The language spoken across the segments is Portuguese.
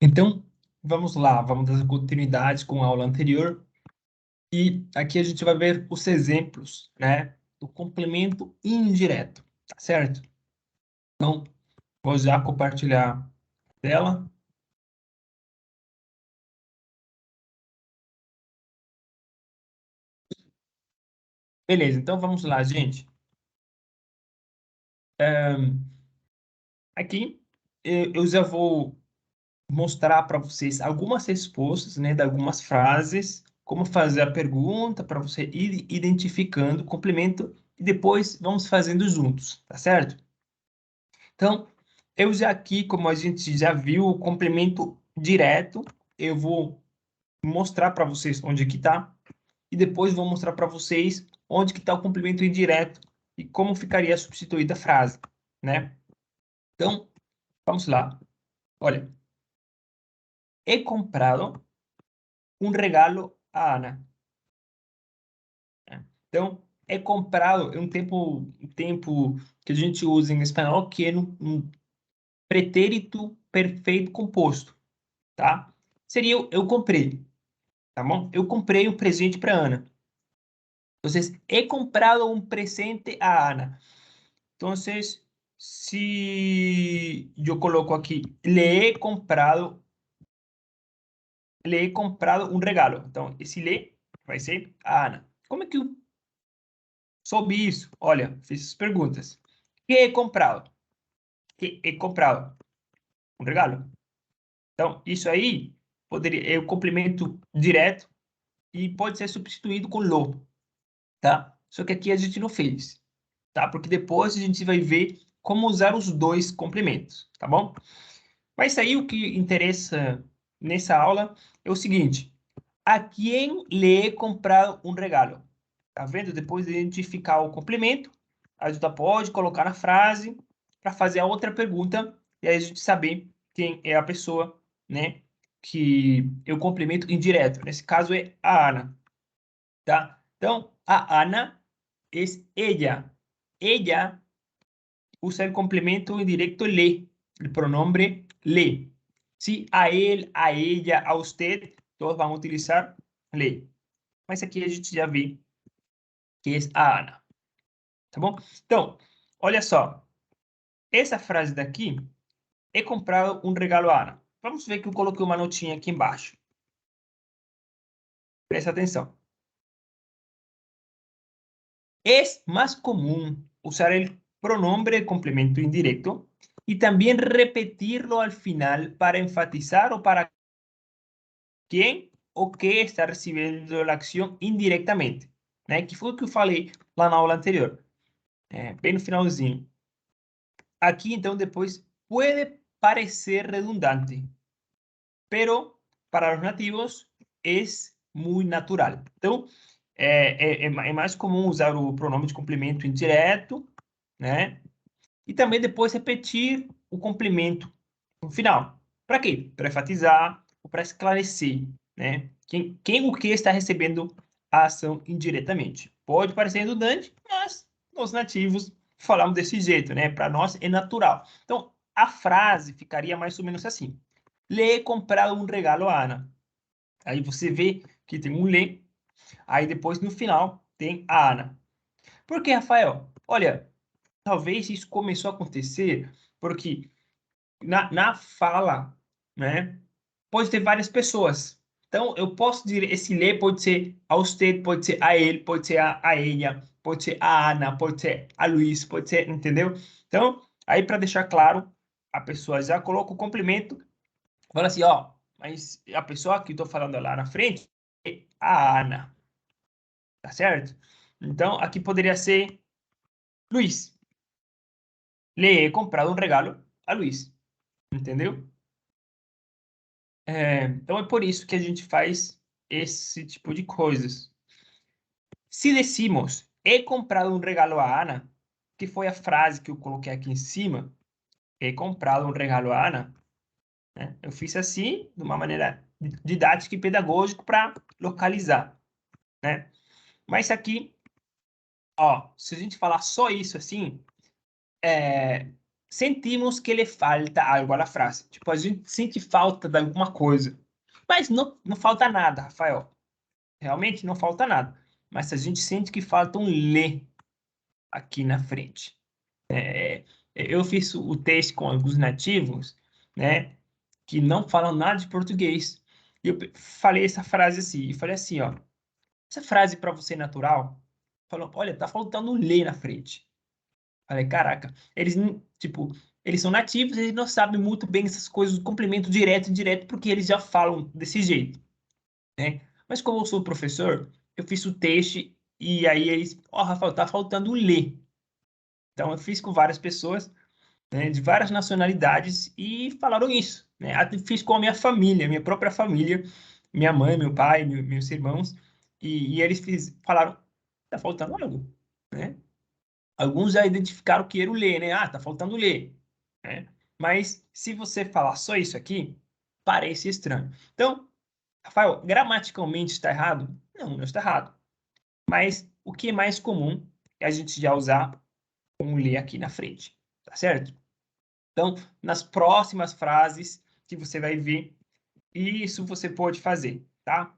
Então, vamos lá, vamos dar continuidade com a aula anterior. E aqui a gente vai ver os exemplos, né, do complemento indireto, tá certo? Então, vou já compartilhar a tela. Beleza, então vamos lá, gente. Aqui eu já vou mostrar para vocês algumas respostas, né, de algumas frases, como fazer a pergunta para você ir identificando o complemento e depois vamos fazendo juntos, tá certo? Então, eu já aqui, como a gente já viu o complemento direto, eu vou mostrar para vocês onde que está e depois vou mostrar para vocês onde que está o complemento indireto e como ficaria substituída a frase, né? Então, vamos lá. Olha, he comprado um regalo a Ana. Né? Então, he comprado é um tempo que a gente usa em espanhol que é um pretérito perfeito composto, tá? Seria eu comprei, tá bom? Eu comprei um presente para Ana. Entonces, he comprado un presente a Ana. Entonces, si yo coloco aquí, le he comprado un regalo. Então, esse le vai ser a Ana. Como é que eu soube isso? Olha, fiz as perguntas. Que he comprado? Que he comprado? Um regalo. Então, isso aí poderia, é o complemento direto e pode ser substituído com lo, tá? Só que aqui a gente não fez, tá? Porque depois a gente vai ver como usar os dois complementos, tá bom? Mas aí o que interessa nessa aula é o seguinte: a quem lhe he comprado um regalo? Tá vendo? Depois de identificar o complemento, a gente pode colocar na frase para fazer a outra pergunta e aí a gente saber quem é a pessoa, né? Que é o complemento indireto. Nesse caso é a Ana, tá? Então, a Ana é ella. Ella usa el complemento indirecto le, el pronombre le. Si a él, a ella, a usted, todos van a utilizar le. Mas aqui a gente já vê que é a Ana, tá bom? Então, olha só. Essa frase daqui é comprado um regalo a Ana. Vamos ver que eu coloquei uma notinha aqui embaixo. Presta atenção. Es más común usar el pronombre de complemento indirecto y también repetirlo al final para enfatizar o para quem ou que está recebendo a ação indiretamente, né? Que foi o que eu falei lá na aula anterior, bem no finalzinho. Aqui, então, depois, pode parecer redundante, pero para os nativos é muito natural. Então, é mais comum usar o pronome de complemento indireto, né? E também depois repetir o complemento no final. Para quê? Para enfatizar ou para esclarecer, né? Quem o que está recebendo a ação indiretamente. Pode parecer redundante, mas nós nativos falamos desse jeito, né? Para nós é natural. Então, a frase ficaria mais ou menos assim: Le he comprado um regalo a Ana. Aí você vê que tem um le, aí depois no final tem a Ana. Por que, Rafael? Olha, talvez isso começou a acontecer porque na fala, né, pode ter várias pessoas. Então, eu posso dizer, esse le pode ser a você, pode ser a ele, pode ser a ela, pode ser a Ana, pode ser a Luiz, pode ser, entendeu? Então, aí para deixar claro, a pessoa já coloca o complemento, fala assim, ó, mas a pessoa que eu tô falando lá na frente é a Ana, tá certo? Então, aqui poderia ser Luiz. Le he comprado um regalo a Luiz, entendeu? Então é por isso que a gente faz esse tipo de coisas. Se decimos, he comprado um regalo a Ana, que foi a frase que eu coloquei aqui em cima, he comprado um regalo a Ana, né? Eu fiz assim, de uma maneira didática e pedagógica para localizar, né? Mas aqui, ó, se a gente falar só isso assim, sentimos que lhe falta algo à frase. Tipo, a gente sente falta de alguma coisa. Mas não falta nada, Rafael. Realmente não falta nada. Mas a gente sente que falta um lê aqui na frente. Eu fiz o teste com alguns nativos, né, que não falam nada de português. E eu falei essa frase assim, e falei assim, ó, essa frase para você é natural? Falou, olha, tá faltando um lê na frente. Falei, caraca, eles, tipo, eles são nativos, eles não sabem muito bem essas coisas, do complemento direto e indireto, porque eles já falam desse jeito, né? Mas como eu sou professor, eu fiz o teste e aí eles, ó, Rafael, tá faltando um lê. Então eu fiz com várias pessoas, né, de várias nacionalidades e falaram isso, né? Até fiz com a minha família, minha própria família, minha mãe, meu pai, meus irmãos, e eles falaram, tá faltando algo, né? Alguns já identificaram que era o ler, né? Ah, tá faltando ler, né? Mas se você falar só isso aqui, parece estranho. Então, Rafael, gramaticalmente está errado? Não está errado. Mas o que é mais comum é a gente já usar um ler aqui na frente, tá certo? Então, nas próximas frases que você vai ver, isso você pode fazer, tá?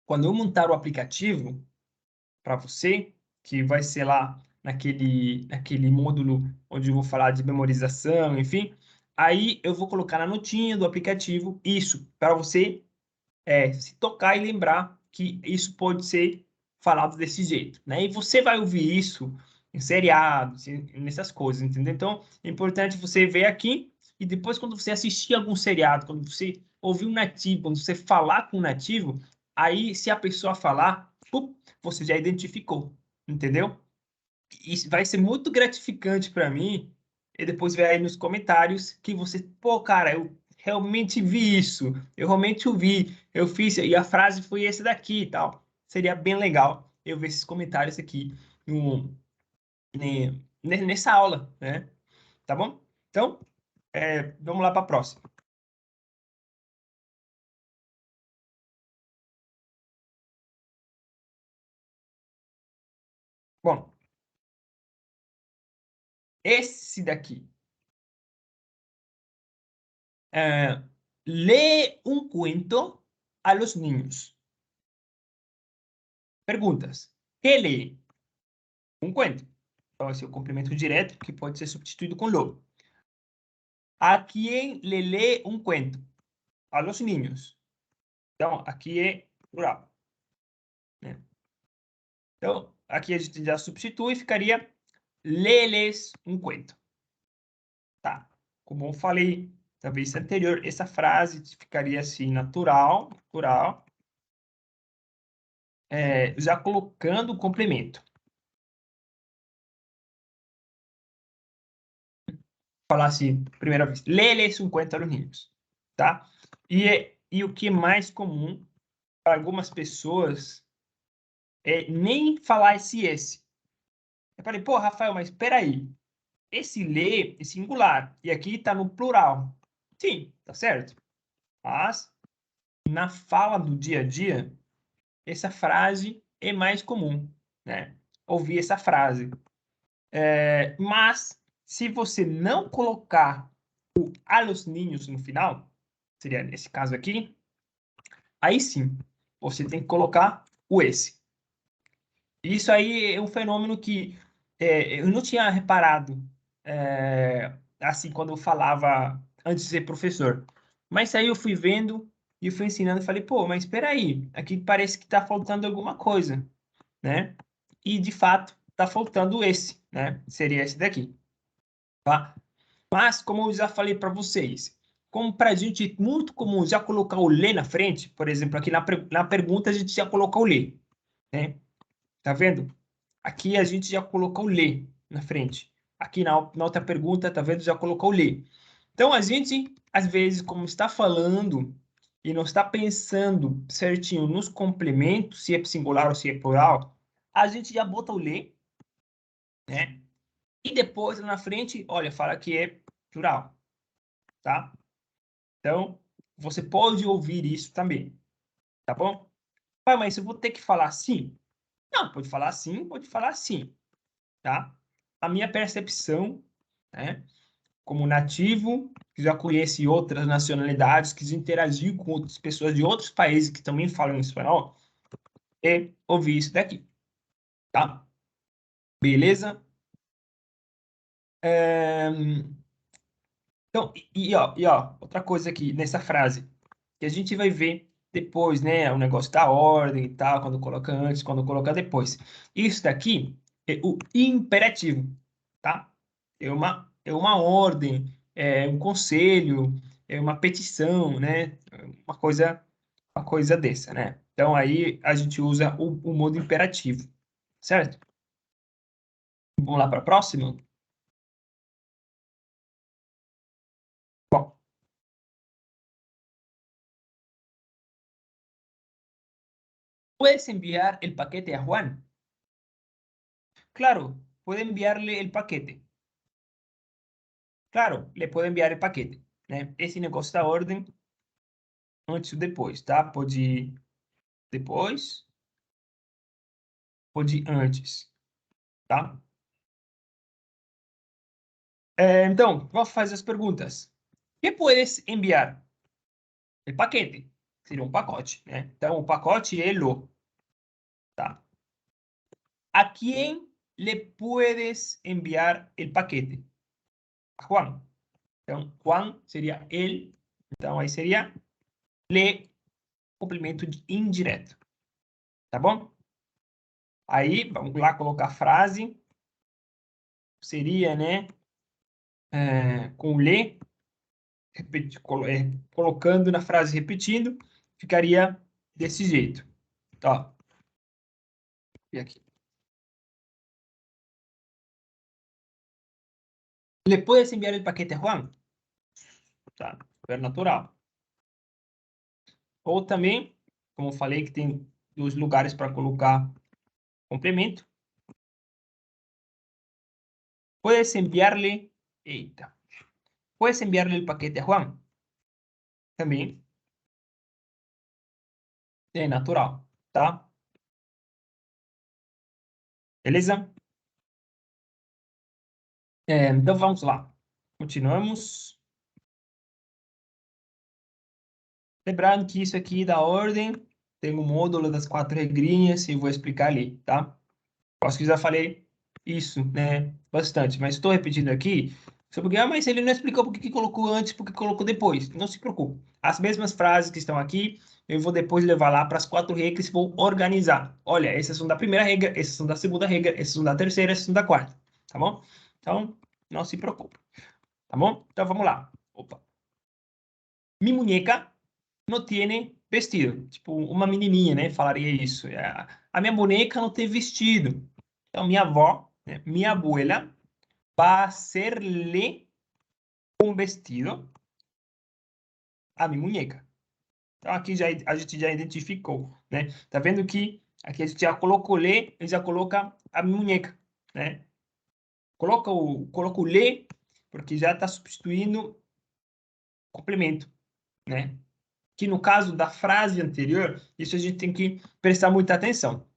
Quando eu montar o aplicativo para você, que vai ser lá naquele módulo onde eu vou falar de memorização, enfim, aí eu vou colocar na notinha do aplicativo isso, para você se tocar e lembrar que isso pode ser falado desse jeito, né? E você vai ouvir isso em seriados, nessas coisas, entendeu? Então, é importante você ver aqui e depois, quando você assistir algum seriado, quando você ouvir um nativo, quando você falar com um nativo, aí, se a pessoa falar, você já identificou, entendeu? Isso vai ser muito gratificante para mim e depois ver aí nos comentários que você, pô, cara, eu realmente vi isso, eu realmente ouvi, eu fiz, e a frase foi essa daqui e tal. Seria bem legal eu ver esses comentários aqui no, nessa aula, né? Tá bom? Então, vamos lá para a próxima. Bom, esse daqui. É, lee um cuento a los niños. Perguntas. Que lee? Um cuento. Então, esse é o complemento direto, que pode ser substituído com lo. A quem le lee um cuento? A los niños. Então, aqui é plural, né? Então, aqui a gente já substitui e ficaria leles um cuento. Tá. Como eu falei na vez anterior, essa frase ficaria assim, natural, já colocando o complemento. Falar assim, primeira vez, leles um cuento a los niños, tá? E o que é mais comum para algumas pessoas nem falar esse. Eu falei, pô, Rafael, mas espera aí. Esse lê é singular e aqui está no plural. Sim, tá certo. Mas na fala do dia a dia, essa frase é mais comum, né? Ouvir essa frase. Mas se você não colocar o a los niños no final, seria nesse caso aqui, aí sim, você tem que colocar o esse. Isso aí é um fenômeno que eu não tinha reparado assim quando eu falava antes de ser professor. Mas aí eu fui vendo e fui ensinando e falei, pô, mas espera aí, aqui parece que está faltando alguma coisa, né? E de fato está faltando esse, né? Seria esse daqui, tá? Mas como eu já falei para vocês, como para a gente é muito comum já colocar o lê na frente, por exemplo, aqui na pergunta a gente já colocou o lê, né? Tá vendo? Aqui a gente já colocou o lê na frente. Aqui na outra pergunta, tá vendo? Já colocou o lê. Então, a gente, às vezes, como está falando e não está pensando certinho nos complementos, se é singular ou se é plural, a gente já bota o lê, né? E depois, lá na frente, olha, fala que é plural, tá? Então, você pode ouvir isso também, tá bom? Ah, mas eu vou ter que falar assim? Não, pode falar assim, tá? a minha percepção, né? Como nativo, que já conhece outras nacionalidades, que já interagiu com outras pessoas de outros países que também falam espanhol, é ouvir isso daqui, tá? Beleza? Então, ó, outra coisa aqui nessa frase, que a gente vai ver depois, né? O negócio da ordem e tal, quando coloca antes, quando coloca depois. Isso daqui é o imperativo, tá? É uma ordem, é um conselho, é uma petição, né? Uma coisa dessa, né? Então, aí a gente usa o modo imperativo, certo? Vamos lá para a próxima? Bom, ¿puedes enviar el paquete a Juan? Claro, puede enviarle el paquete. Claro, le puede enviar el paquete, né? Esse negócio da ordem, antes ou depois, tá? Pode ir depois, pode ir antes, tá? Então, vamos fazer as perguntas. Que puedes enviar? El paquete. Seria um pacote, né? Então, o pacote é lo, tá? ¿A quién le puedes enviar el paquete? A Juan. Então, Juan seria ele. Então, aí seria le, complemento indireto. Tá bom? Aí, vamos lá colocar a frase. Seria, né? Com le, colocando na frase repetindo, ficaria desse jeito. Ó, e aqui. ¿Le puedes enviar el paquete a Juan? Tá, super natural. Ou também, como eu falei, que tem 2 lugares para colocar complemento. Puedes enviarle, eita, puedes enviarle el paquete a Juan. Também é natural, tá? Beleza? Então vamos lá. Continuamos. Lembrando que isso aqui da ordem tem um módulo das 4 regrinhas e vou explicar ali, tá? Acho que já falei isso, né? Bastante, mas estou repetindo aqui sobre mas ele não explicou por que colocou antes, por que colocou depois. Não se preocupe. As mesmas frases que estão aqui, eu vou depois levar lá para as 4 regras e vou organizar. Olha, essas são da primeira regra, essas são da segunda regra, essas são da terceira, essas são da quarta, tá bom? Então, não se preocupe, tá bom? Então, vamos lá. Opa. Mi muñeca não tem vestido. Tipo, uma menininha, né? Falaria isso. A minha boneca não tem vestido. Então, minha avó, né? Minha abuela, vai hacerle um vestido a minha muñeca. Então, aqui a gente já identificou, né? Tá vendo que aqui a gente já colocou le e já coloca a minha muñeca, né? Coloca o le, porque já está substituindo o complemento, né? Que no caso da frase anterior, isso a gente tem que prestar muita atenção.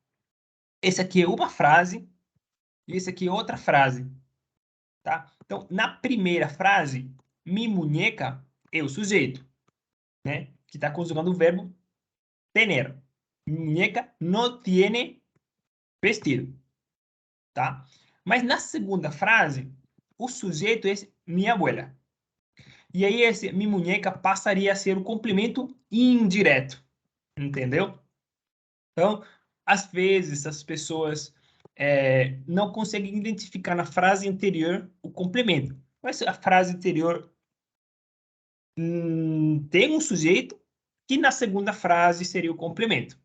Esse aqui é uma frase e esse aqui é outra frase, tá? Então, na primeira frase, mi muñeca é o sujeito, né? Que está conjugando o verbo tener. Mi muñeca no tiene vestido, tá? Mas na segunda frase, o sujeito é minha abuela. E aí esse mi muñeca passaria a ser o complemento indireto, entendeu? Então, às vezes, as pessoas não conseguem identificar na frase anterior o complemento. Mas a frase anterior tem um sujeito que na segunda frase seria o complemento,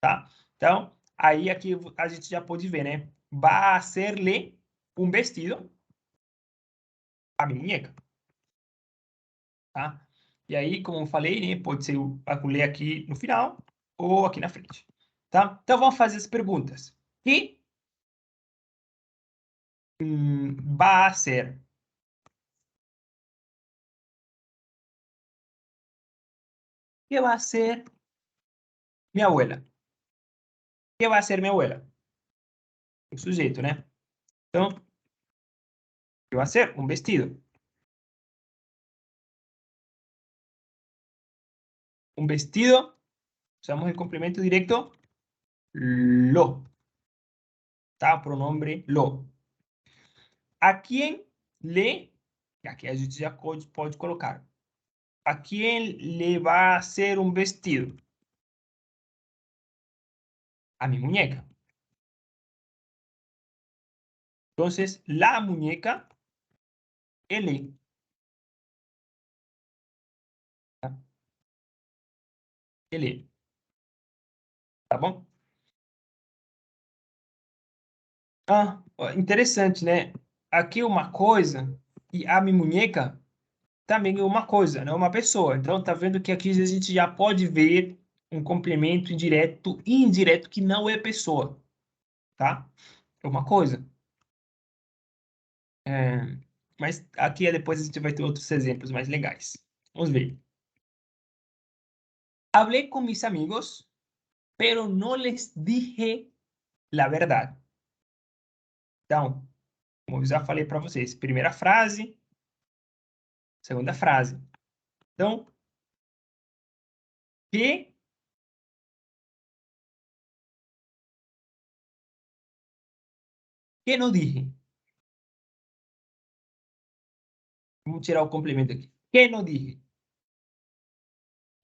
tá? Então, aí aqui a gente já pode ver, né? Va a hacerle un vestido a mi muñeca, tá? E aí, como eu falei, né? Pode ser o ler aqui no final ou aqui na frente, tá? Então, vamos fazer as perguntas. E va a ser. ¿Qué va a hacer mi abuela? ¿Qué va a hacer mi abuela? O sujeito, né? Então, que vai ser um vestido. Un vestido, usamos el complemento directo lo, tá? Pronombre lo. A quem lhe, aqui a gente já pode colocar, a quem le vai ser um vestido? A mi muñeca. Entonces, la muñeca, ele. Tá? Ele. Tá bom? Ah, ó, interessante, né? Aqui uma coisa e a minha muñeca também é uma coisa, não é uma pessoa. Então, tá vendo que aqui a gente já pode ver um complemento indireto e indireto que não é pessoa, tá? É uma coisa. É, mas aqui depois a gente vai ter outros exemplos mais legais. Vamos ver. Hablé con mis amigos, pero no les dije la verdad. Então, como eu já falei para vocês, primeira frase, segunda frase. Então, que não dije? Vamos tirar o complemento aqui. Que não dije?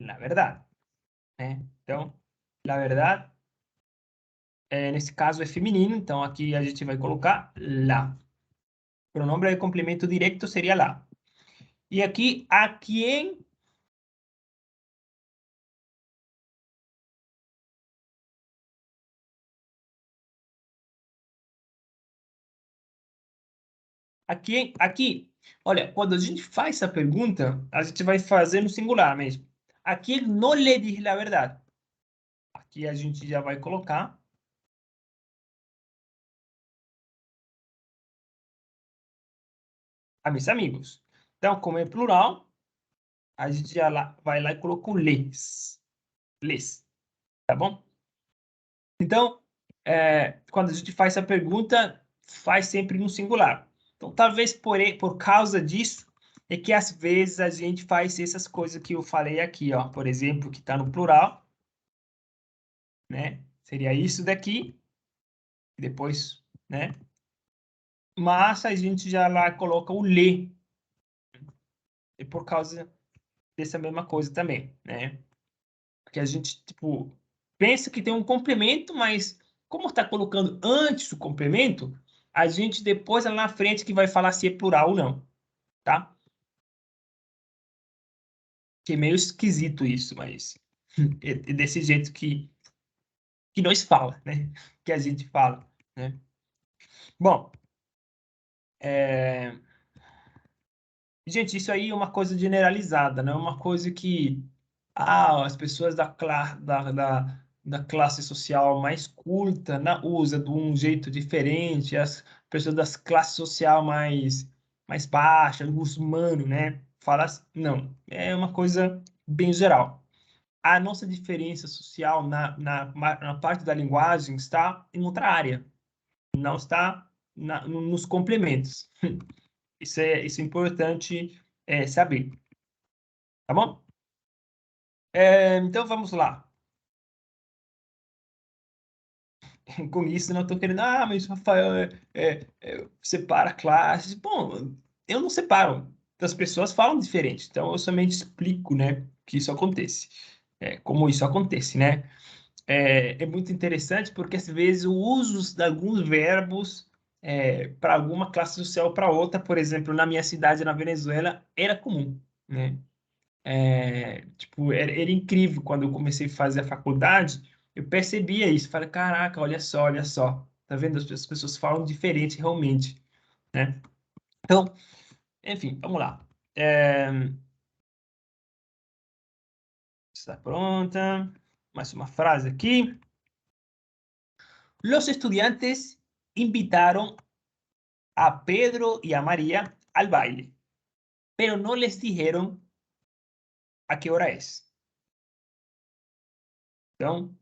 La verdad. Né? Então, la verdad, nesse caso é feminino, então aqui a gente vai colocar la. O pronombre de complemento direto seria la. E aqui, a quem aqui, olha, quando a gente faz essa pergunta, a gente vai fazer no singular mesmo. Aqui não lhe diz a verdade. Aqui a gente já vai colocar a meus amigos. Então, como é plural, a gente já vai lá e coloca o les. Les, tá bom? Então, quando a gente faz essa pergunta, faz sempre no singular. Então, talvez por causa disso, é que às vezes a gente faz essas coisas que eu falei aqui, ó. Por exemplo, que está no plural, né? Seria isso daqui, depois, né? Mas a gente já lá coloca o lhe, e por causa dessa mesma coisa também, né? Porque a gente, tipo, pensa que tem um complemento, mas como está colocando antes o complemento, a gente depois lá na frente que vai falar se é plural ou não, tá? Que é meio esquisito isso, mas é desse jeito que nós fala, né? Que a gente fala, né? Bom, é... gente, isso aí é uma coisa generalizada, não é uma coisa que as pessoas da classe social mais culta usa de um jeito diferente, as pessoas das classes social mais baixa, os humano, né? Não, é uma coisa bem geral. A nossa diferença social na parte da linguagem está em outra área, não está nos complementos. Isso é importante saber, tá bom? Então vamos lá. Com isso, não estou querendo, mas o Rafael separa classes. Bom, eu não separo. As pessoas falam diferente, então eu somente explico, né, que isso acontece. Como isso acontece, né? É muito interessante porque às vezes o uso de alguns verbos para alguma classe social para outra, por exemplo, na minha cidade, na Venezuela, era comum, né? Tipo, era incrível quando eu comecei a fazer a faculdade, eu percebia isso, falei, caraca, olha só, tá vendo? As pessoas falam diferente realmente, né? Então, enfim, vamos lá. Está pronta. Mais uma frase aqui. Los estudiantes invitaron a Pedro y a María al baile, pero no les dijeron a qué hora es. Então,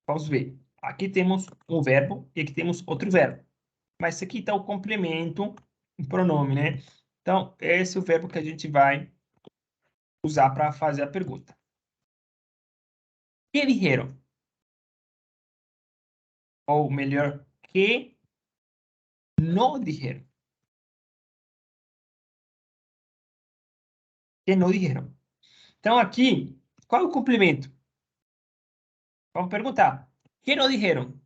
vamos ver. Aqui temos um verbo e aqui temos outro verbo. Mas aqui está o complemento, o pronome, né? Então, esse é o verbo que a gente vai usar para fazer a pergunta. Que dijeron? Ou melhor, que no dijeron. Que no dijeron. Então, aqui, qual é o complemento? Vamos perguntar. Que no dijeron?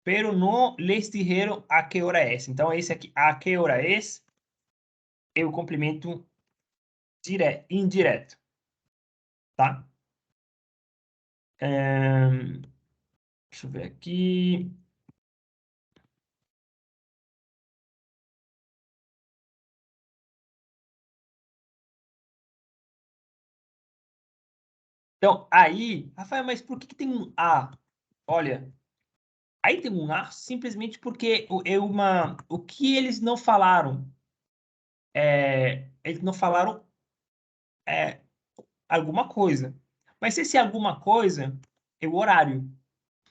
Pero no les dijeron a que hora es. Então, esse aqui, a que hora é o complemento indireto, tá? Deixa eu ver aqui. Então, aí, Rafael, mas por que tem um A? Olha, aí tem um A simplesmente porque o que eles não falaram, eles não falaram é, alguma coisa. Mas se esse alguma coisa é o horário.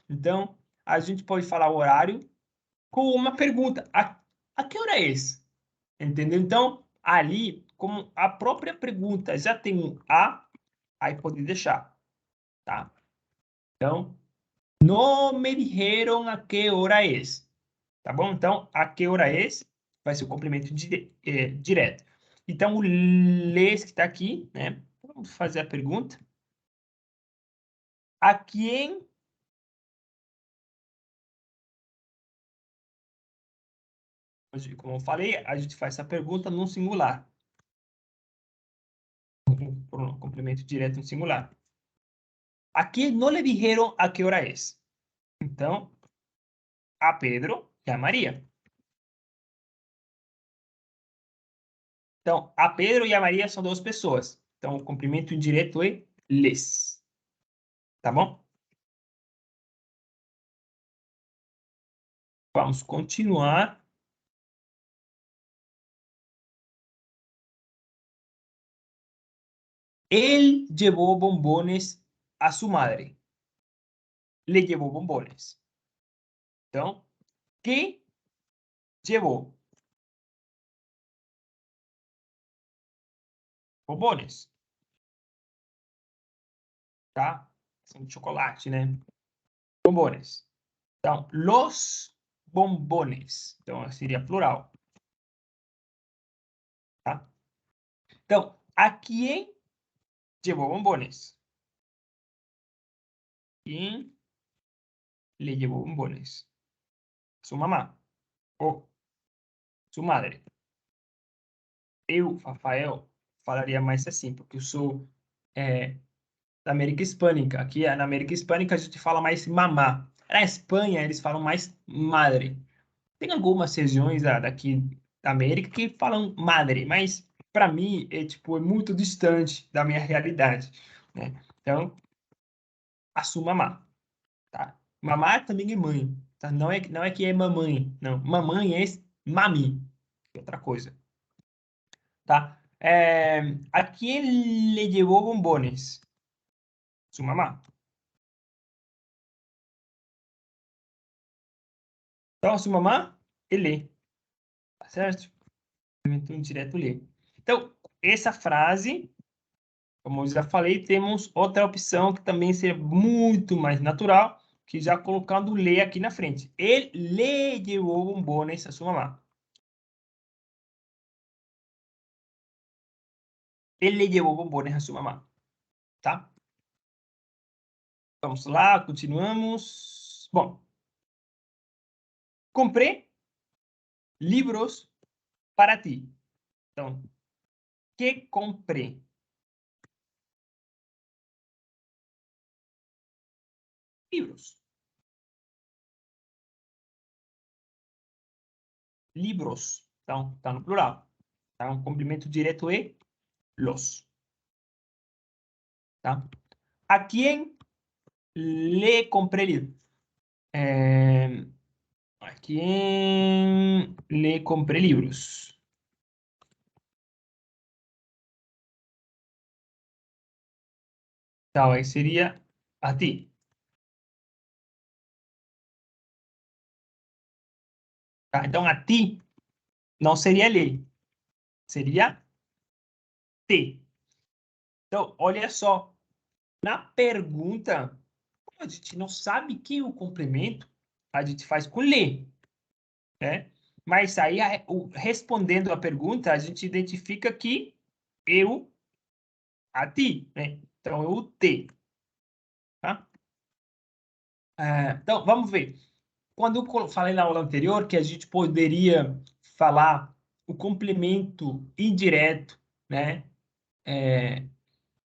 Então, a gente pode falar o horário com uma pergunta: a que hora é esse? Entendeu? Então, ali, como a própria pergunta já tem um a, aí pode deixar, tá? Então, no me dijeron a que hora es. Tá bom? Então, a que hora es vai ser o complemento direto. Então, o les que está aqui, né? Vamos fazer a pergunta. A quem... Como eu falei, a gente faz essa pergunta no singular. Um complemento direto no singular. Aqui não le dijeron a que hora es. Então, a Pedro e a Maria. Então, a Pedro e a Maria são duas pessoas. Então, o complemento indireto é les. Tá bom? Vamos continuar. Él llevó bombones a su madre. Le llevó bombones. Então, que llevou? Bombones. Tá? São de chocolate, né? Bombones. Então, los bombones. Então, seria plural. Tá? Então, a quem llevó bombones? Quem le llevó bombones? Su mamá ou su madre. Eu, Rafael, falaria mais assim, porque eu sou da América Hispânica. Aqui na América Hispânica a gente fala mais mamá. Na Espanha eles falam mais madre. Tem algumas regiões daqui da América que falam madre, mas para mim é tipo é muito distante da minha realidade, né? Então, a sua mamá, tá? Mamá também é mãe, tá? Não é que é mamãe, não. Mamãe é mami, que é outra coisa, tá? ¿A quién le llevó bombones? Su mamá. Então, a sua mamá, ele, tá certo? Então, direto lê. Então, essa frase, como eu já falei, temos outra opção que também seria muito mais natural, que já colocando o lê aqui na frente. Ele le llevó bombones a sua mamá. Ele le llevó bombones a sua mamá. Tá? Vamos lá, continuamos. Bom, comprei livros para ti. Então, que comprei? Livros. Libros. Então, está no plural. Tá? Um complemento direto é los. Tá? A quem le comprei livro? A quem le comprei livros? Então, aí seria a ti. Tá? Então, a ti não seria le, seria te. Então, olha só, na pergunta, a gente não sabe que o complemento a gente faz com le, né? Mas aí, respondendo a pergunta, a gente identifica que eu, a ti, né? Então, eu te, tá? Então, vamos ver. Quando eu falei na aula anterior que a gente poderia falar o complemento indireto, né?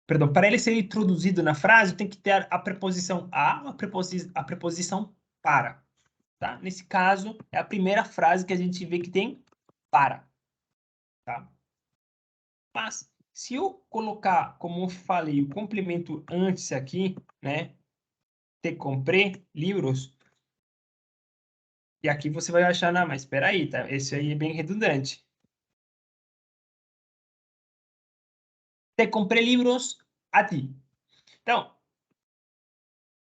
Perdão, para ele ser introduzido na frase, tem que ter a preposição a, a preposição para, tá? Nesse caso, é a primeira frase que a gente vê que tem para, tá? Mas, se eu colocar, como eu falei, o complemento antes aqui, né? Te comprei livros, e aqui você vai achar, não, mas espera aí, tá? Esse aí é bem redundante. Te comprei livros a ti. Então,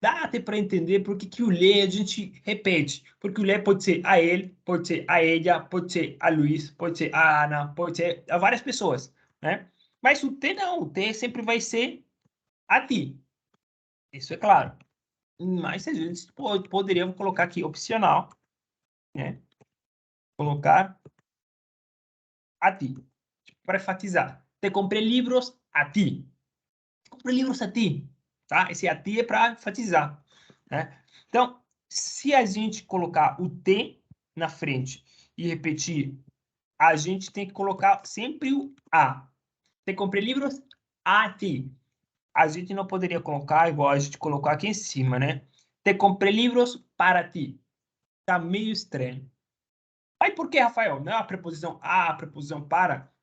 dá até para entender por que o ler a gente repete. Porque o ler pode ser a ele, pode ser a ela, pode ser a Luiz, pode ser a Ana, pode ser a várias pessoas, né? Mas o T não, o T sempre vai ser a ti. Isso é claro. Mas a gente poderia colocar aqui opcional, né? Colocar a ti, para enfatizar. Te comprei livros a ti. Te comprei livros a ti, tá? Esse a ti é para enfatizar, né? Então, se a gente colocar o T na frente e repetir, a gente tem que colocar sempre o A. Te comprei livros a ti. A gente não poderia colocar igual a gente colocou aqui em cima, né? Te comprei livros para ti. Tá meio estranho. Aí por que, Rafael? Não é a preposição a preposição para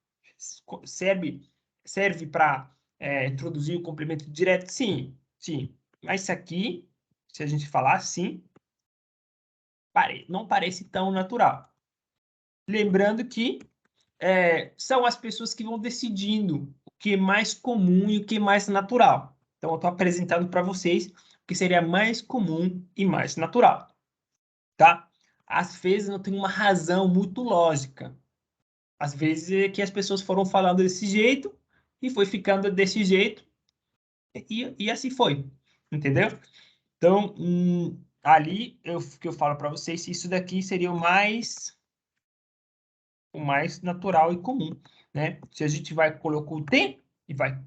serve serve para introduzir o complemento direto? Sim, sim. Mas isso aqui, se a gente falar assim, não parece tão natural. Lembrando que são as pessoas que vão decidindo o que é mais comum e o que é mais natural. Então, eu estou apresentando para vocês o que seria mais comum e mais natural, tá? Às vezes não tem uma razão muito lógica. Às vezes é que as pessoas foram falando desse jeito e foi ficando desse jeito e assim foi, entendeu? Então, ali que eu falo para vocês, isso daqui seria o mais natural e comum, né? Se a gente vai colocar o tem e vai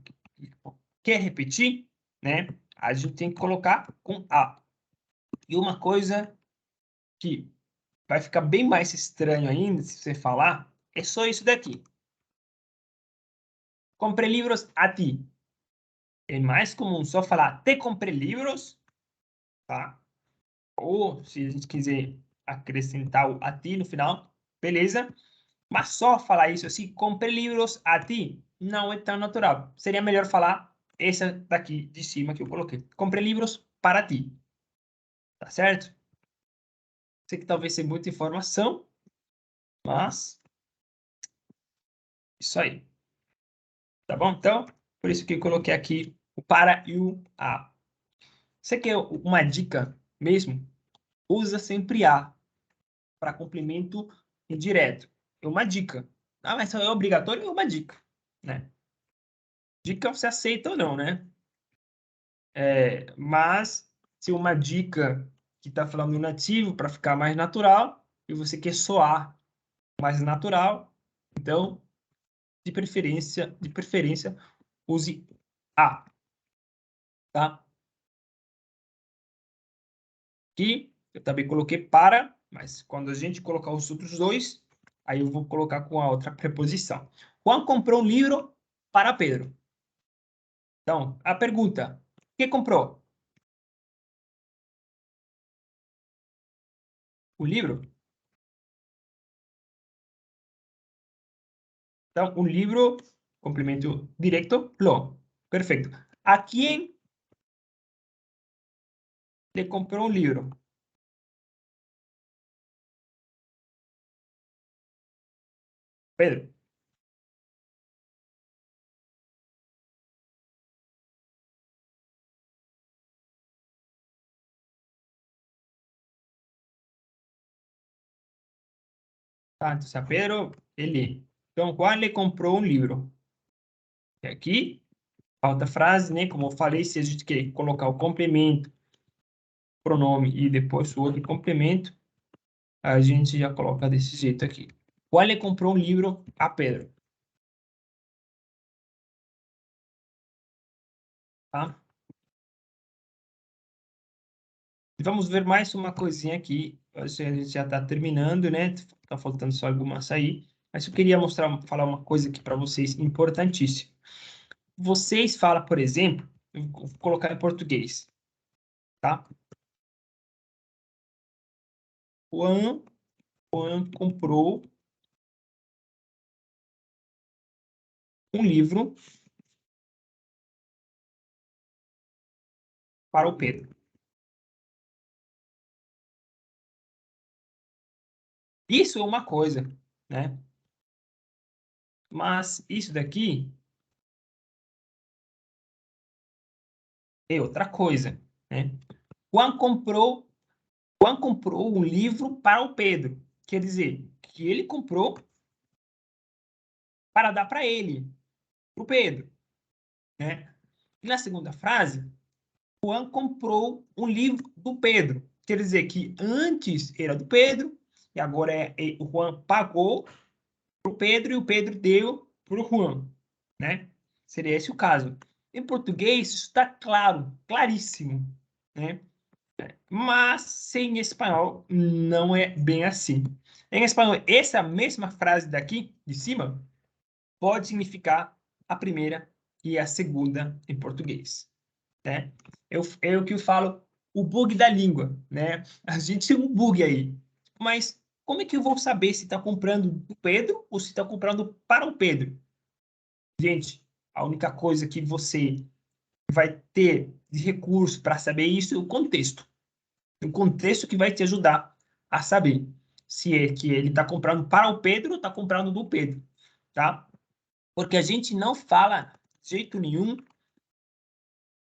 quer repetir, né? A gente tem que colocar com a. E uma coisa que vai ficar bem mais estranho ainda se você falar é só isso daqui. Comprei livros a ti. É mais comum só falar te comprei livros, tá? Ou se a gente quiser acrescentar o a ti no final, beleza? Mas só falar isso assim, comprei livros a ti, não é tão natural. Seria melhor falar essa daqui de cima que eu coloquei. Comprei livros para ti, tá certo? Sei que talvez seja muita informação, mas isso aí, tá bom? Então, por isso que eu coloquei aqui o para e o a. Você quer uma dica mesmo? Usa sempre a para complemento indireto. É uma dica. Ah, mas é obrigatório? É uma dica, né? Dica você aceita ou não, né? Mas se uma dica que está falando no nativo para ficar mais natural e você quer soar mais natural, então de preferência use a, tá? Que eu também coloquei para, mas quando a gente colocar os outros dois, aí eu vou colocar com a outra preposição. Juan comprou um livro para Pedro. Então, a pergunta: o que comprou? O livro? Então, un libro, complemento directo, lo. Perfecto. ¿A quién le compró un libro? Pedro. Tá, então, se a Pedro, ele. Então, Juan le comprou um livro. E aqui, falta frase, né? Como eu falei, se a gente quer colocar o complemento, pronome e depois o outro complemento, a gente já coloca desse jeito aqui. Juan le comprou um livro a Pedro. Tá? E vamos ver mais uma coisinha aqui. A gente já está terminando, né? Tá faltando só algumas aí. Mas eu queria mostrar, falar uma coisa aqui para vocês importantíssima. Vocês falam, por exemplo, eu vou colocar em português, tá? Juan, Juan comprou um livro para o Pedro. Isso é uma coisa, né? Mas isso daqui é outra coisa, né? Juan comprou, Juan comprou um livro para o Pedro. Quer dizer, que ele comprou para dar para ele, para o Pedro, né? E na segunda frase, Juan comprou um livro do Pedro. Quer dizer que antes era do Pedro e agora o Juan pagou para o Pedro e o Pedro deu para o Juan, né? Seria esse o caso. Em português, isso está claro, claríssimo, né? Mas em espanhol não é bem assim. Em espanhol, essa mesma frase daqui, de cima, pode significar a primeira e a segunda em português, né? É o que eu falo, o bug da língua, né? A gente tem um bug aí. Mas como é que eu vou saber se está comprando do Pedro ou se está comprando para o Pedro? Gente, a única coisa que você vai ter de recurso para saber isso é o contexto. O contexto que vai te ajudar a saber se é que ele está comprando para o Pedro ou está comprando do Pedro, tá? Porque a gente não fala de jeito nenhum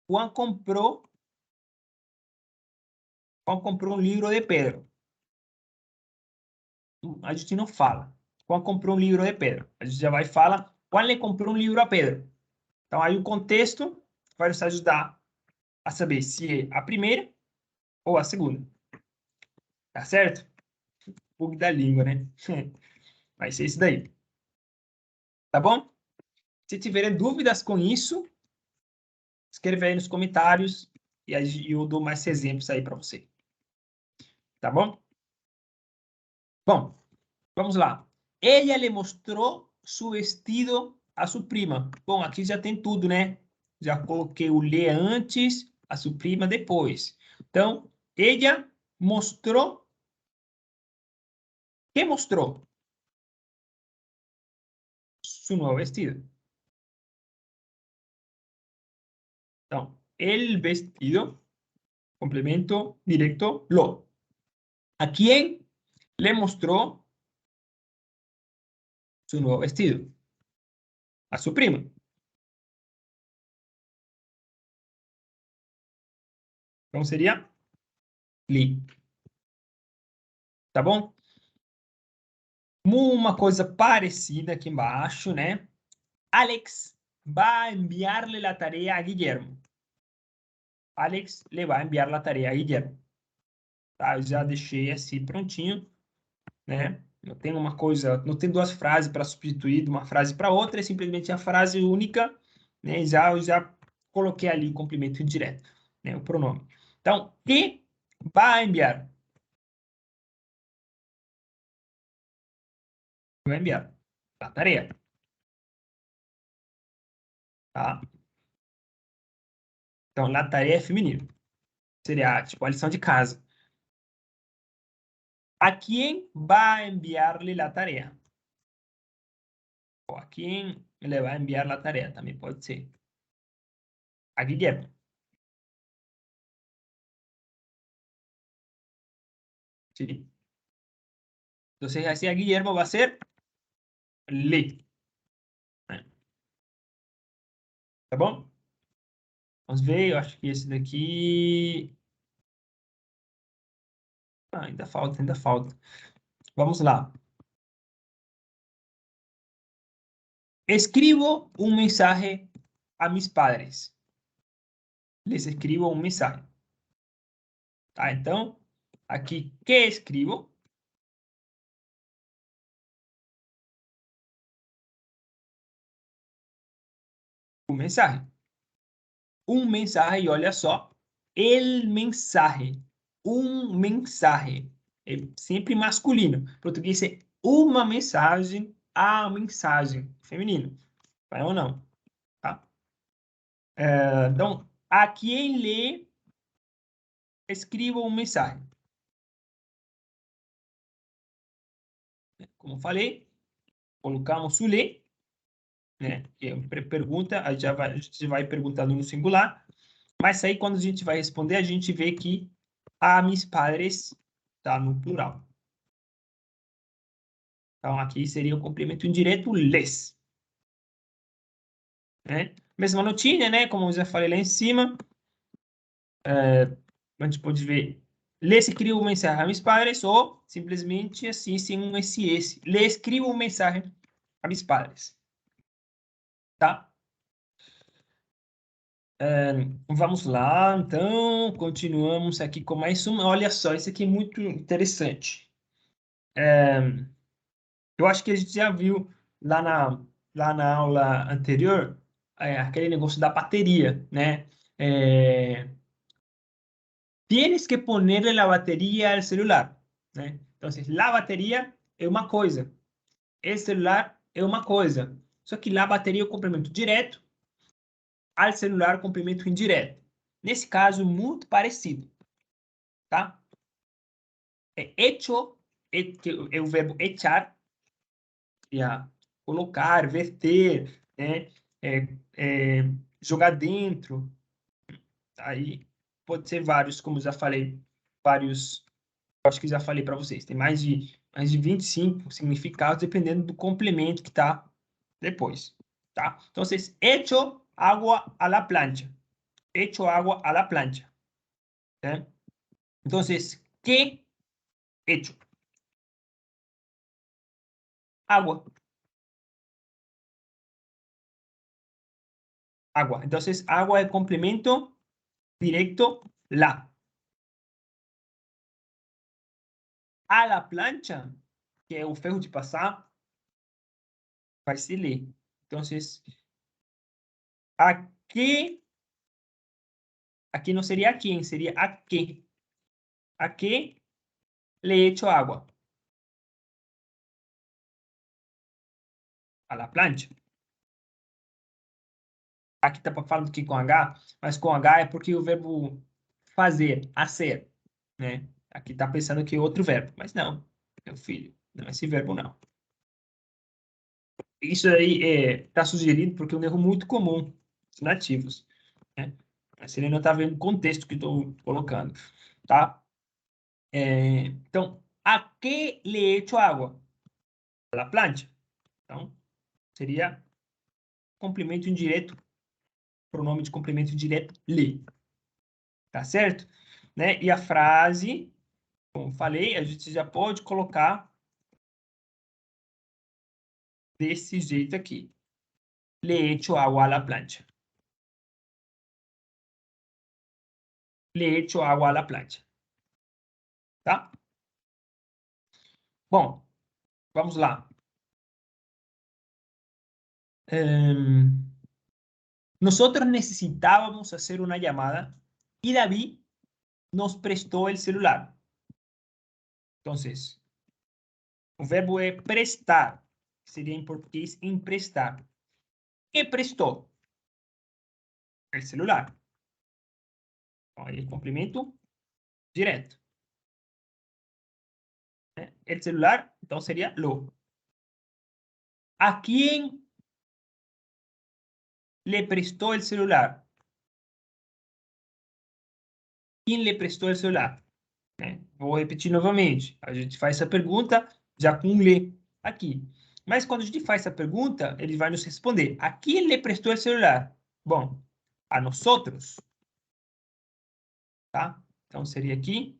Juan comprou um livro de Pedro. A gente não fala. Juan comprou um livro de Pedro. A gente já vai falar Juan le comprou um livro a Pedro. Então aí o contexto vai nos ajudar a saber se é a primeira ou a segunda. Tá certo? Bug da língua, né? Vai ser isso daí. Tá bom? Se tiverem dúvidas com isso, escreve aí nos comentários e aí eu dou mais exemplos aí para você. Tá bom? Bom, vamos lá. Ella le mostrou su vestido a sua prima. Bom, aqui já tem tudo, né? Já coloquei o le antes, a sua prima depois. Então, ella mostrou. Que mostrou? Su nuevo vestido. Então, el vestido, complemento directo, lo. ¿A quién le mostró su nuevo vestido? A su prima. Então, seria li. Tá bom? Uma coisa parecida aqui embaixo, né? Alex va a enviarle la tarea a Guillermo. Alex le va a enviar la tarea a Guillermo. Tá? Eu já deixei assim prontinho, né? Não tem uma coisa, não tem duas frases para substituir de uma frase para outra, é simplesmente a frase única, né? Eu já coloquei ali o complemento indireto, né? O pronome. Então, que vai enviar? Vai enviar la tarea, tá? Então, la tarea é feminino. Seria, tipo, a lição de casa. ¿A quién va a enviarle la tarea? O a quién le va a enviar la tarea, también puede ser. A Guillermo. Sí. Entonces, así a Guillermo va a ser le. Tá bom? Vamos ver, eu acho que esse daqui. Ah, ainda falta, ainda falta. Vamos lá. escribo un mensaje a mis padres. Les escribo un mensaje. Tá? Então, aqui, que escribo? Un mensaje. Un mensaje, e olha só, el mensaje. Um mensaje. É sempre masculino. Em português é uma mensagem, a mensagem. Feminino. Vai ou não? Tá? Então, a quem lê, escreva um mensagem. Como falei, colocamos o lê, né? Que é uma pergunta, a gente vai perguntando no singular, mas aí quando a gente vai responder, a gente vê que a mis padres está no plural. Então, aqui seria o complemento indireto, les. Né? Mesma notinha, né? Como eu já falei lá em cima, a gente pode ver, les escrevo uma mensagem a mis padres, ou simplesmente assim, sem um SS. Les escrevo uma mensagem a mis padres. Tá? Vamos lá, então, continuamos aqui com mais uma. Olha só, isso aqui é muito interessante. Eu acho que a gente já viu lá na aula anterior, aquele negócio da bateria, né? Tienes que ponerle la batería al celular, né? Entonces, la batería é uma coisa, el celular é uma coisa. Só que la bateria é o complemento direto, al celular o complemento indireto. Nesse caso, muito parecido, tá? Hecho que é o verbo echar, colocar, verter, né? Jogar dentro. Aí pode ser vários, como já falei, vários. Acho que já falei para vocês. Tem mais de 25 significados, dependendo do complemento que está depois. Tá? Então, hecho agua a la plancha. Hecho agua a la plancha. Né? Então, que hecho? Agua. Agua. Então, agua é complemento directo, la. A la plancha, que é o ferro de passar, vai se ler. Então, aqui não seria a quem, seria a que. A que le echo agua. A la plancha. Aqui está falando que com H, mas com H é porque o verbo fazer, hacer, né? Aqui está pensando que é outro verbo, mas não, meu filho, não é esse verbo não. Isso aí está sugerido porque é um erro muito comum dos nativos, né? Mas ele não está vendo o contexto que estou colocando, tá? Então, a que le echo água? A la plancha. Então, seria complemento indireto, pronome de complemento indireto, le. Tá certo? Né? E a frase, como falei, a gente já pode colocar desse jeito aqui. Le echo agua a la plancha. Le echo agua a la plancha. Tá? Bom, vamos lá. Nosotros necesitábamos hacer una llamada y David nos prestó el celular. Entonces, o verbo é prestar. Seria em português emprestar. ¿Qué prestó? El celular. Então, aí, complemento direto. El celular, então seria lo. ¿A quién le prestó el celular? ¿Quién le prestó el celular? Vou repetir novamente. A gente faz essa pergunta já com le aqui. Mas quando a gente faz essa pergunta, ele vai nos responder. ¿A quién le prestó el celular? Bom, a nosotros. Tá? Então seria aqui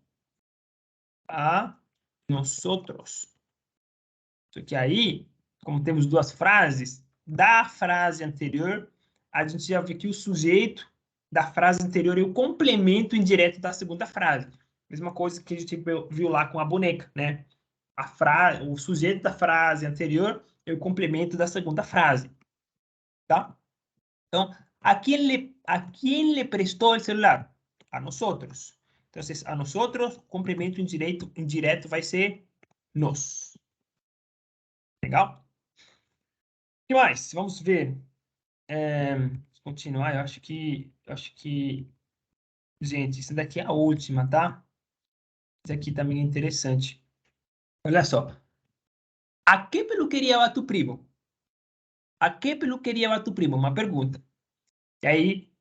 a nosotros. Só que aí, como temos duas frases, da frase anterior, a gente já vê que o sujeito da frase anterior é o complemento indireto da segunda frase. Mesma coisa que a gente viu lá com a boneca, né? O sujeito da frase anterior é o complemento da segunda frase, tá? Então, ¿a quién le prestó el celular? A nosotros. Entonces, a nosotros, complemento indireto vai ser nos. Legal? O que mais? Vamos ver. Vamos continuar. Eu acho que, gente, isso daqui é a última, tá? Isso aqui também é interessante. Olha só. A que peluqueria va tu primo? A que peluqueria va tu primo? Uma pergunta. E aí,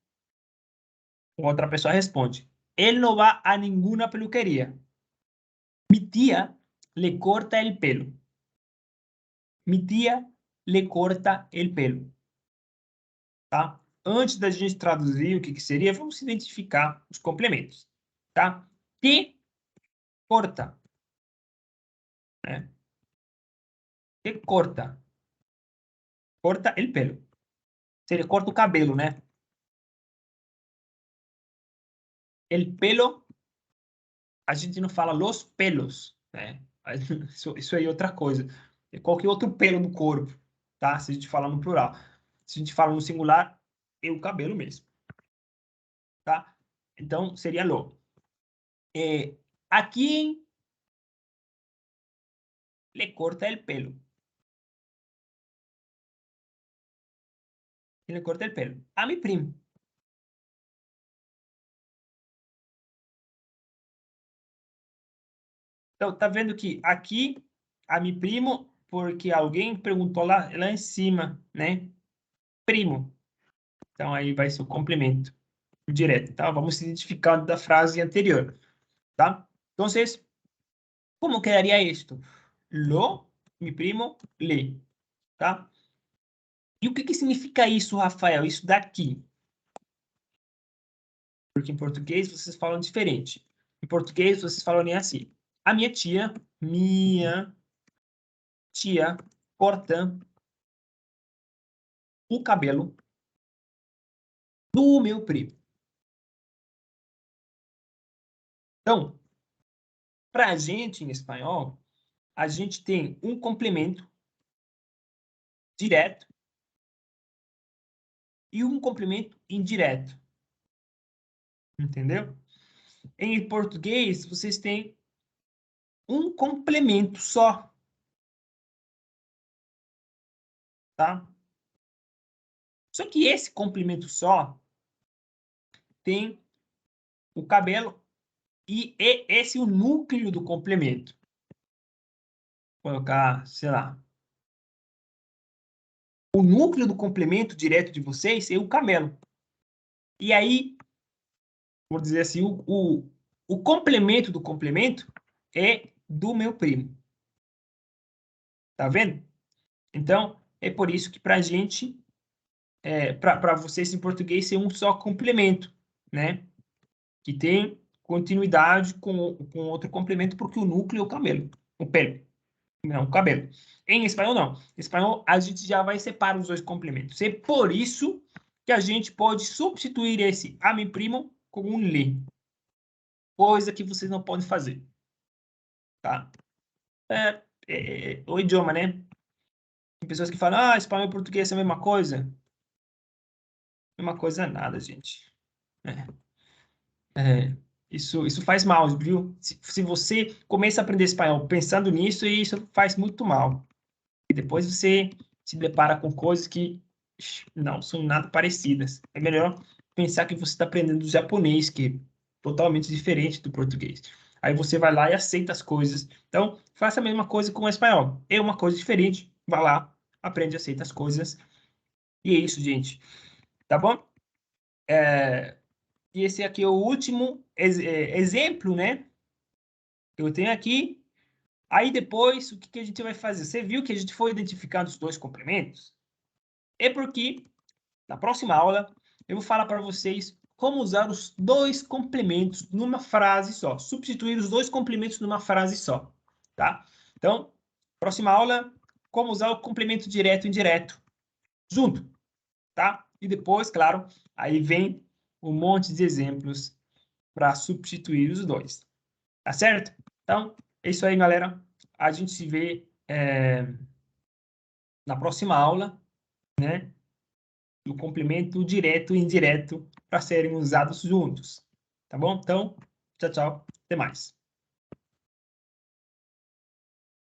outra pessoa responde. Ele não va a nenhuma peluqueria. Mi tía le corta el pelo. Mi tía le corta el pelo. Tá? Antes da gente traduzir o que seria, vamos identificar os complementos. Tá? Que corta. Né? Que corta. Corta el pelo. Seria corta o cabelo, né? El pelo, a gente não fala los pelos, né? Isso aí é outra coisa. É qualquer outro pelo no corpo, tá? Se a gente fala no plural. Se a gente fala no singular, é o cabelo mesmo. Tá? Então, seria lo. ¿A quién le corta el pelo? ¿Quién le corta el pelo? A mi primo. Então, tá vendo que aqui, a mi primo, porque alguém perguntou lá em cima, né? Primo. Então, aí vai ser o complemento direto, tá? Vamos se identificar da frase anterior, tá? Então, como quedaria isto? Lo, mi primo, le, tá? E o que significa isso, Rafael? Isso daqui? Porque em português vocês falam diferente. Em português vocês falam nem assim. A minha tia corta o cabelo do meu primo. Então, para a gente em espanhol, a gente tem um complemento direto e um complemento indireto. Entendeu? Em português, vocês têm um complemento só. Tá? Só que esse complemento só tem o cabelo e esse é o núcleo do complemento. Vou colocar, sei lá. O núcleo do complemento direto de vocês é o cabelo. E aí, vou dizer assim, o complemento do complemento é do meu primo. Tá vendo? Então, é por isso que para a gente, para vocês em português, é um só complemento, né? Que tem continuidade com outro complemento, porque o núcleo é o cabelo, o pelo, não o cabelo. Em espanhol, não. Em espanhol, a gente já vai separar os dois complementos. É por isso que a gente pode substituir esse a mi primo com um le. Coisa que vocês não podem fazer. Tá? O idioma, né? Tem pessoas que falam, espanhol e português é a mesma coisa. Mesma coisa nada, gente. Isso faz mal, viu? Se você começa a aprender espanhol pensando nisso, isso faz muito mal. E depois você se depara com coisas que não são nada parecidas. É melhor pensar que você está aprendendo japonês, que é totalmente diferente do português. Aí você vai lá e aceita as coisas. Então, faça a mesma coisa com o espanhol. É uma coisa diferente. Vai lá, aprende, aceita as coisas. E é isso, gente. Tá bom? E esse aqui é o último exemplo, né? Que eu tenho aqui. Aí depois, o que a gente vai fazer? Você viu que a gente foi identificando os dois complementos? É porque, na próxima aula, eu vou falar para vocês como usar os dois complementos numa frase só. Substituir os dois complementos numa frase só, tá? Então, próxima aula, como usar o complemento direto e indireto junto, tá? E depois, claro, aí vem um monte de exemplos para substituir os dois, tá certo? Então, é isso aí, galera. A gente se vê na próxima aula, né? Do complemento direto e indireto para serem usados juntos, tá bom? Então, tchau, tchau, até mais.